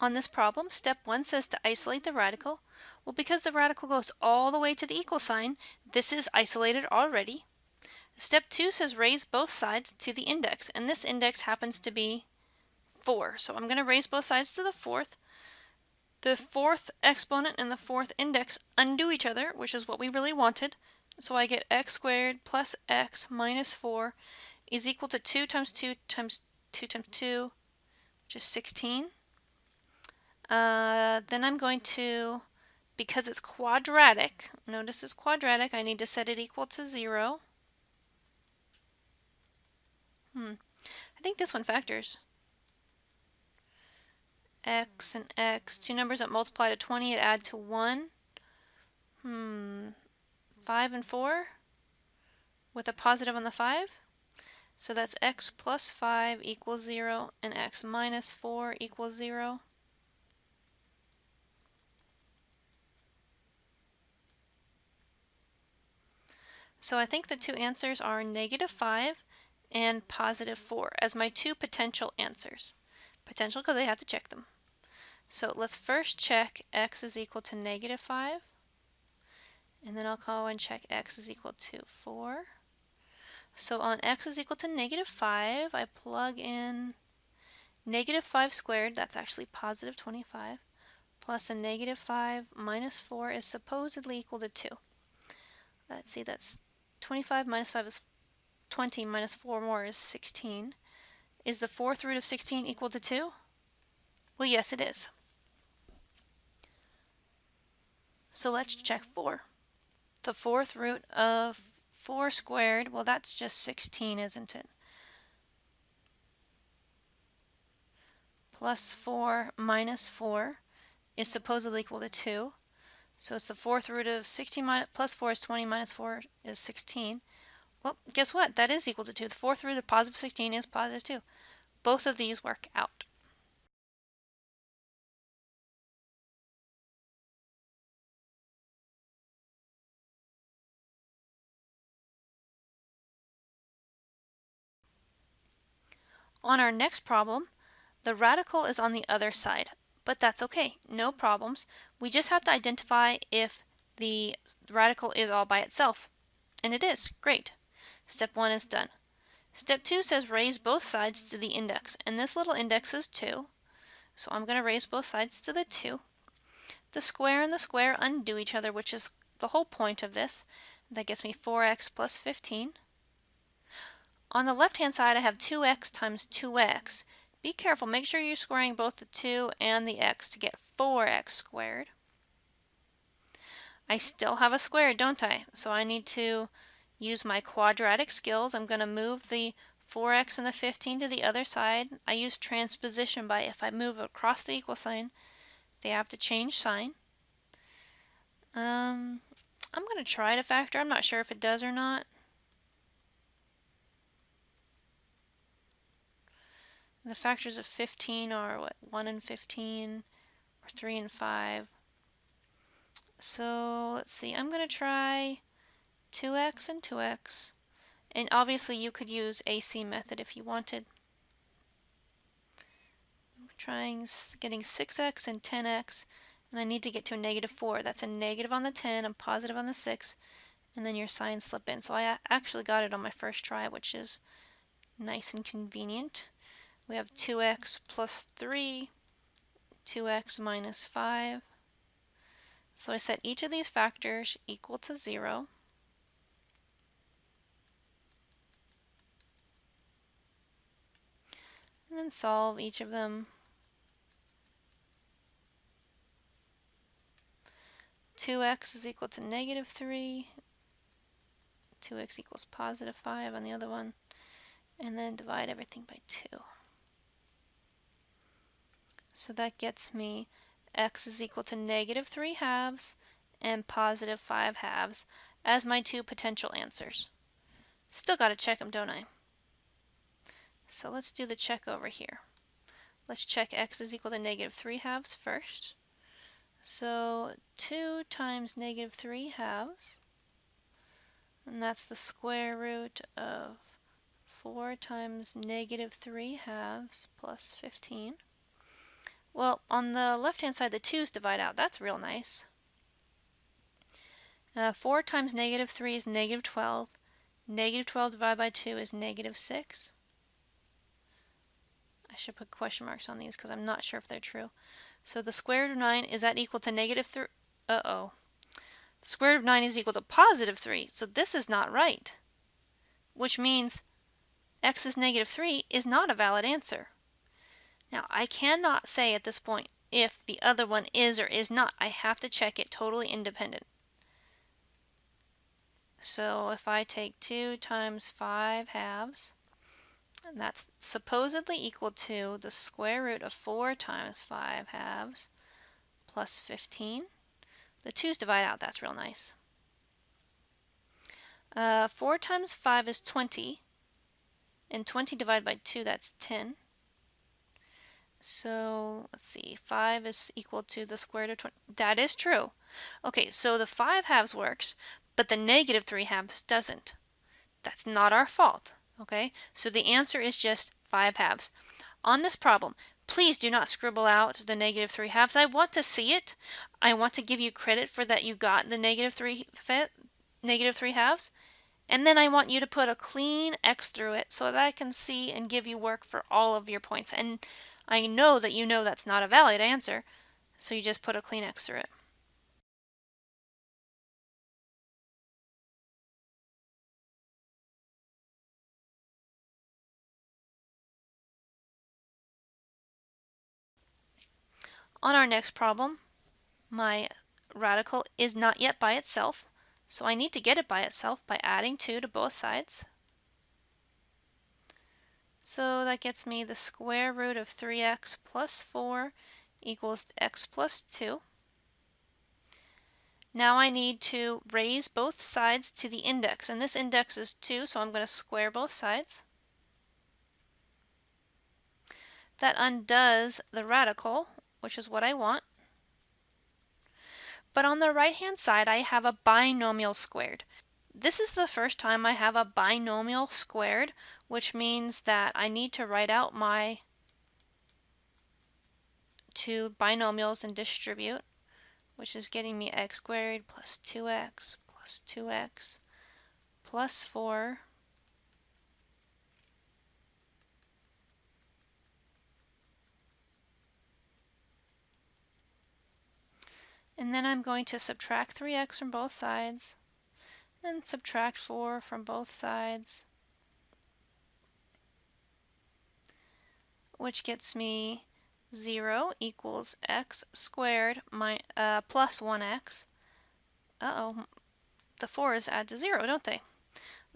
On this problem, step 1 says to isolate the radical. Well, because the radical goes all the way to the equal sign, this is isolated already. Step 2 says raise both sides to the index, and this index happens to be 4. So I'm going to raise both sides to the fourth. The fourth exponent and the fourth index undo each other, which is what we really wanted. So I get x squared plus x minus 4 is equal to 2 times 2 times 2 times 2, which is 16. Then I'm going to, because it's quadratic, notice it's quadratic, I need to set it equal to 0. I think this one factors. X and x, two numbers that multiply to 20 and add to 1. 5 and 4 with a positive on the 5. So that's x plus 5 equals 0 and x minus 4 equals 0. So I think the two answers are -5 and +4 as my two potential answers. Potential because I have to check them. So let's first check x is equal to -5. And then I'll go and check x is equal to 4. So on x is equal to -5, I plug in -5 squared, that's actually +25, plus a -5 minus 4 is supposedly equal to 2. Let's see, that's 25 minus 5 is 20 minus 4 more is 16. Is the fourth root of 16 equal to 2? Well, yes, it is. So let's check 4. The fourth root of 4 squared, well, that's just 16, isn't it? Plus 4 minus 4 is supposedly equal to 2. So it's the fourth root of 16 plus 4 is 20 minus 4 is 16. Well, guess what? That is equal to 2. The fourth root of positive 16 is positive 2. Both of these work out. On our next problem, the radical is on the other side, but that's okay, no problems. We just have to identify if the radical is all by itself, and it is. Great. Step 1 is done. Step 2 says raise both sides to the index, and this little index is 2, so I'm going to raise both sides to the 2. The square and the square undo each other, which is the whole point of this. That gives me 4x plus 15. On the left-hand side, I have 2x times 2x. Be careful, make sure you're squaring both the 2 and the x to get 4x squared. I still have a square, don't I? So I need to use my quadratic skills. I'm going to move the 4x and the 15 to the other side. I use transposition by if I move across the equal sign, they have to change sign. I'm going to try to factor. I'm not sure if it does or not. The factors of 15 are what? 1 and 15, or 3 and 5. So let's see, I'm going to try 2x and 2x. And obviously you could use AC method if you wanted. I'm trying getting 6x and 10x, and I need to get to a -4. That's a negative on the 10, a positive on the 6, and then your signs slip in. So I actually got it on my first try, which is nice and convenient. We have 2x plus 3, 2x minus 5. So I set each of these factors equal to 0. And then solve each of them. 2x is equal to -3. 2x equals +5 on the other one. And then divide everything by 2. So that gets me x is equal to -3 halves and +5 halves as my two potential answers. Still got to check them, don't I? So let's do the check over here. Let's check x is equal to -3 halves first. So 2 times -3 halves, and that's the square root of 4 times -3 halves plus 15. Well, on the left-hand side, the 2's divide out. That's real nice. 4 times negative 3 is negative 12. Negative 12 divided by 2 is negative 6. I should put question marks on these because I'm not sure if they're true. So the square root of 9, is that equal to negative 3? Uh-oh. The square root of 9 is equal to positive 3, so this is not right. Which means x is negative 3 is not a valid answer. Now, I cannot say at this point if the other one is or is not. I have to check it totally independent. So if I take 2 times 5 halves, and that's supposedly equal to the square root of 4 times 5 halves plus 15. The 2's divide out, that's real nice. 4 times 5 is 20, and 20 divided by 2, that's 10. So let's see, 5 is equal to the square root of 20. That is true. Okay, so the 5 halves works, but the negative 3 halves doesn't. That's not our fault. Okay, so the answer is just 5 halves. On this problem, please do not scribble out the negative 3 halves. I want to see it. I want to give you credit for that you got the negative 3 halves. And then I want you to put a clean X through it so that I can see and give you work for all of your points. And I know that you know that's not a valid answer, so you just put a clean X through it. On our next problem, my radical is not yet by itself, so I need to get it by itself by adding 2 to both sides. So that gets me the square root of 3x plus 4 equals x plus 2. Now I need to raise both sides to the index, and this index is 2, so I'm going to square both sides. That undoes the radical, which is what I want. But on the right-hand side, I have a binomial squared. This is the first time I have a binomial squared, which means that I need to write out my two binomials and distribute, which is getting me x squared plus 2x plus 2x plus 4 and then I'm going to subtract 3x from both sides and subtract 4 from both sides, which gets me 0 equals x squared plus 1x. Uh-oh, the 4's add to 0, don't they?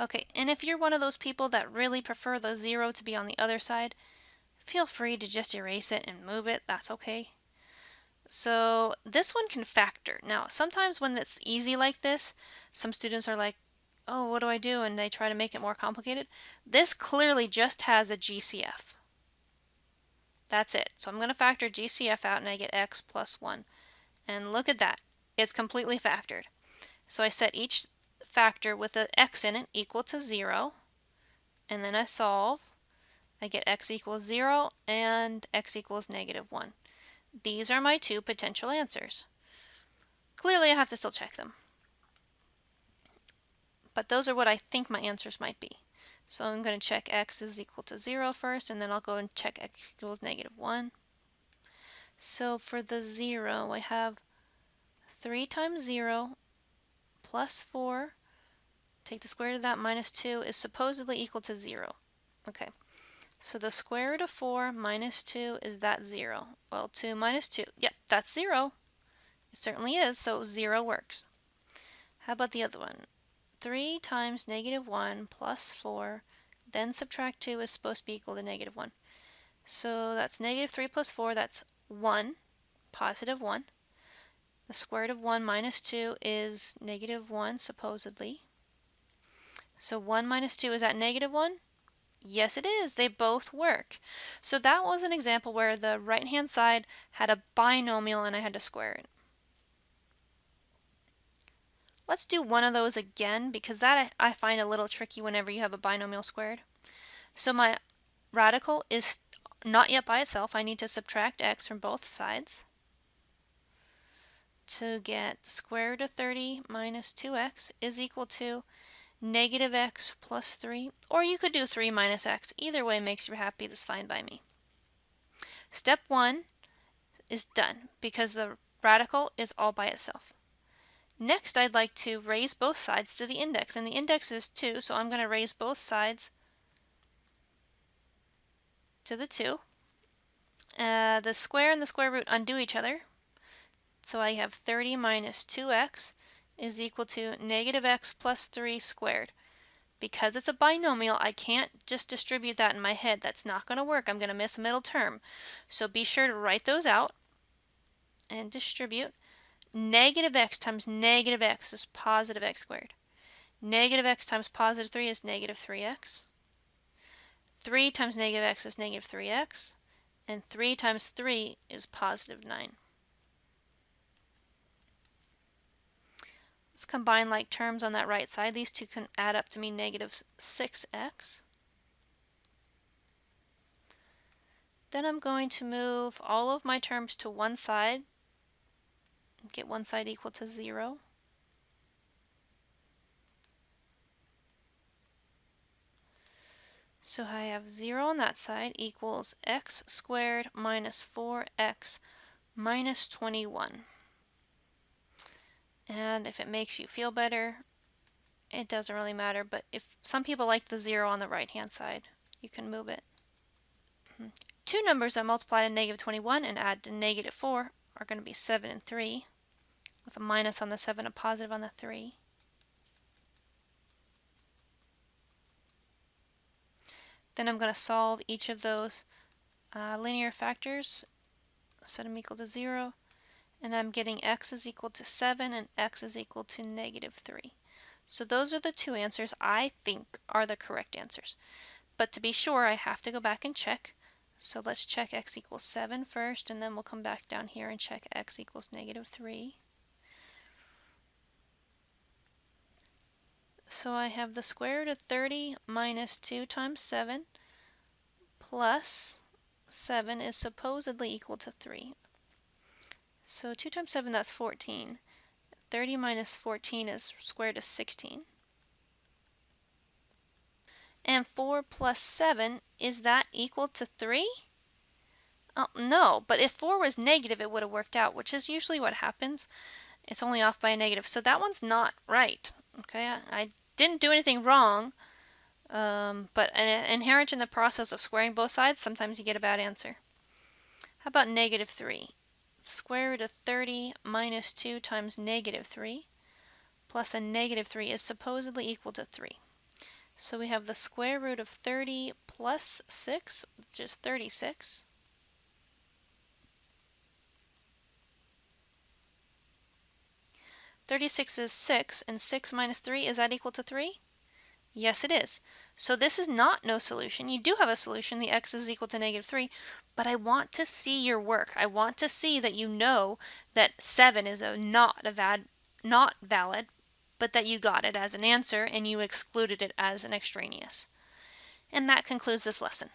Okay, and if you're one of those people that really prefer the 0 to be on the other side, feel free to just erase it and move it. That's okay. So this one can factor. Now, sometimes when it's easy like this, some students are like, oh, what do I do? And they try to make it more complicated. This clearly just has a GCF. That's it. So I'm going to factor GCF out and I get x plus 1. And look at that. It's completely factored. So I set each factor with an x in it equal to 0. And then I solve. I get x equals 0 and x equals negative 1. These are my two potential answers. Clearly I have to still check them. But those are what I think my answers might be. So I'm going to check x is equal to 0 first, and then I'll go and check x equals negative 1. So for the 0, I have 3 times 0 plus 4, take the square root of that, minus 2 is supposedly equal to 0. Okay, so the square root of 4 minus 2, is that 0? Well, 2 minus 2, yep, that's 0. It certainly is, so 0 works. How about the other one? 3 times negative 1 plus 4, then subtract 2 is supposed to be equal to negative 1. So that's negative 3 plus 4, that's 1, positive 1. The square root of 1 minus 2 is negative 1, supposedly. So 1 minus 2, is that negative 1? Yes, it is. They both work. So that was an example where the right-hand side had a binomial and I had to square it. Let's do one of those again because that I find a little tricky whenever you have a binomial squared. So my radical is not yet by itself. I need to subtract x from both sides to get the square root of 30 minus 2x is equal to negative x plus 3. Or you could do 3 minus x. Either way makes you happy. That's fine by me. Step 1 is done because the radical is all by itself. Next, I'd like to raise both sides to the index, and the index is 2, so I'm going to raise both sides to the 2. The square and the square root undo each other, so I have 30 minus 2x is equal to negative x plus 3 squared. Because it's a binomial, I can't just distribute that in my head. That's not going to work. I'm going to miss a middle term. So be sure to write those out and distribute. Negative x times negative x is positive x squared. Negative x times positive 3 is negative 3x. 3 times negative x is negative 3x. And 3 times 3 is positive 9. Let's combine like terms on that right side. These two can add up to mean negative 6x. Then I'm going to move all of my terms to one side. Get one side equal to 0. So I have 0 on that side equals x squared minus 4x minus 21. And if it makes you feel better, it doesn't really matter, but if some people like the 0 on the right hand side, you can move it. Two numbers that multiply to negative 21 and add to negative 4 are going to be 7 and 3, with a minus on the 7, a positive on the 3. Then I'm going to solve each of those linear factors, set them equal to 0, and I'm getting x is equal to 7 and x is equal to negative 3. So those are the two answers I think are the correct answers. But to be sure, I have to go back and check. So let's check x equals 7 first, and then we'll come back down here and check x equals negative 3. So I have the square root of 30 minus 2 times 7 plus 7 is supposedly equal to 3. So 2 times 7, that's 14. 30 minus 14 is square root of 16. And 4 plus 7, is that equal to 3? Oh, no, but if 4 was negative, it would have worked out, which is usually what happens. It's only off by a negative. So that one's not right. Okay, I didn't do anything wrong, but inherent in the process of squaring both sides, sometimes you get a bad answer. How about negative 3? Square root of 30 minus 2 times negative 3 plus a negative 3 is supposedly equal to 3. So we have the square root of 30 plus 6, which is 36. (36) is 6, and 6 minus 3, is that equal to 3? Yes, it is. So this is not no solution. You do have a solution. The x is equal to negative 3, but I want to see your work. I want to see that you know that 7 is not valid, but that you got it as an answer and you excluded it as an extraneous. And that concludes this lesson.